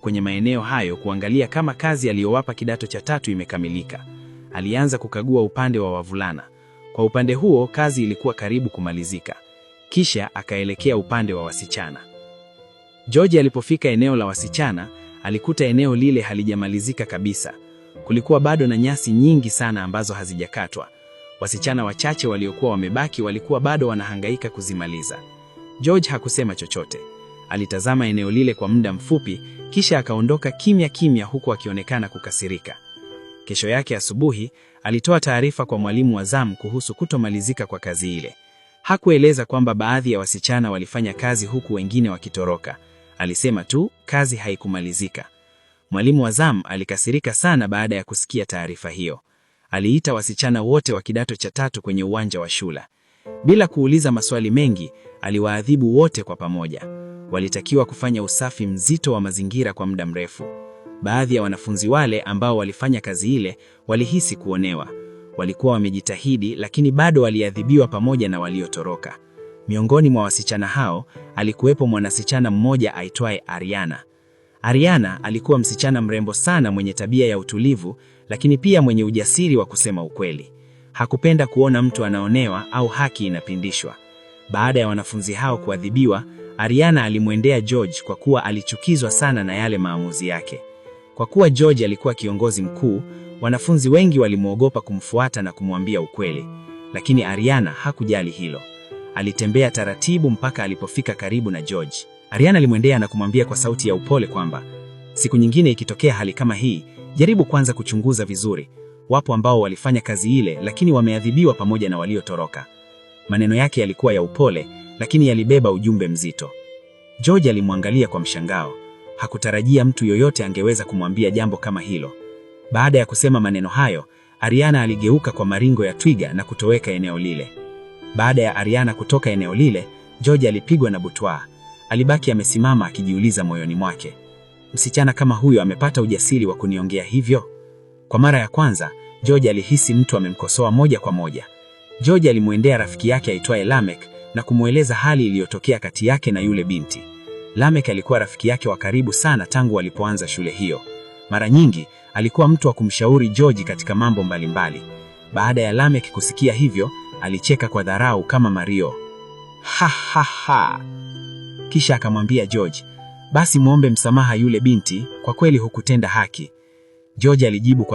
kwenye maeneo hayo kuangalia kama kazi aliyowapa kidato cha 3 imekamilika. Alianza kukagua upande wa wavulana. Kwa upande huo kazi ilikuwa karibu kumalizika. Kisha akaelekea upande wa wasichana. George alipofika eneo la wasichana, alikuta eneo lile halijamalizika kabisa. Kulikuwa bado na nyasi nyingi sana ambazo hazijakatwa. Wasichana wachache waliokuwa wamebaki walikuwa bado wanahangaika kuzimaliza. George hakusema chochote. Alitazama eneo lile kwa muda mfupi, kisha akaondoka kimya kimya huku akionekana kukasirika. Kesho yake asubuhi, alitoa taarifa kwa mwalimu wa zamu kuhusu kutomalizika kwa kazi ile. Hakueleza kwamba baadhi ya wasichana walifanya kazi huku wengine wakitoroka. Alisema tu, kazi haikumalizika. Mwalimu wa zamu alikasirika sana baada ya kusikia taarifa hiyo. Aliita wasichana wote wa kidato cha 3 kwenye uwanja wa shule. Bila kuuliza maswali mengi, aliwaadhibu wote kwa pamoja. Walitakiwa kufanya usafi mzito wa mazingira kwa muda mrefu. Baadhi ya wanafunzi wale ambao walifanya kazi ile walihisi kuonewa. Walikuwa wamejitahidi lakini bado waliadhibiwa pamoja na waliotoroka. Miongoni mwa wasichana hao, alikuwepo mwanasichana mmoja aitwaye Ariana. Ariana alikuwa msichana mrembo sana mwenye tabia ya utulivu, lakini pia mwenye ujasiri wa kusema ukweli. Hakupenda kuona mtu anaonewa au haki inapindishwa. Baada ya wanafunzi hao kuadhibiwa, Ariana alimwendea George kwa kuwa alichukizwa sana na yale maamuzi yake. Kwa kuwa George alikuwa kiongozi mkuu, wanafunzi wengi walimwogopa kumfuata na kumwambia ukweli. Lakini Ariana hakujali hilo. Alitembea taratibu mpaka alipofika karibu na George. Ariana alimwendea na kumwambia kwa sauti ya upole kwamba, siku nyingine ikitokea hali kama hii, jaribu kwanza kuchunguza vizuri. Wapo ambao walifanya kazi ile lakini wameadhibiwa pamoja na waliotoroka. Maneno yake yalikuwa ya upole, lakini yalibeba ujumbe mzito. George alimwangalia kwa mshangao. Hakutarajia mtu yoyote angeweza kumwambia jambo kama hilo. Baada ya kusema maneno hayo, Ariana aligeuka kwa maringo ya twiga na kutoweka eneo lile. Baada ya Ariana kutoka eneo lile, George alipigwa na butwaa. Alibaki amesimama akijiuliza moyoni mwake, msichana kama huyo amepata ujasiri wa kuniongea hivyo? Kwa mara ya kwanza, George alihisi mtu amemkosoa moja kwa moja. George alimwendea rafiki yake aitwaye Lamek na kumweleza hali iliyotokea kati yake na yule binti. Lamek alikuwa rafiki yake wa karibu sana tangu walipoanza shule hiyo. Mara nyingi alikuwa mtu wa kumshauri George katika mambo mbalimbali. Baada ya Lamek kusikia hivyo, alicheka kwa dharau kama Mario. Ha ha ha. Kisha akamwambia George, basi muombe msamaha yule binti, kwa kweli hukutenda haki. George alijibu kwa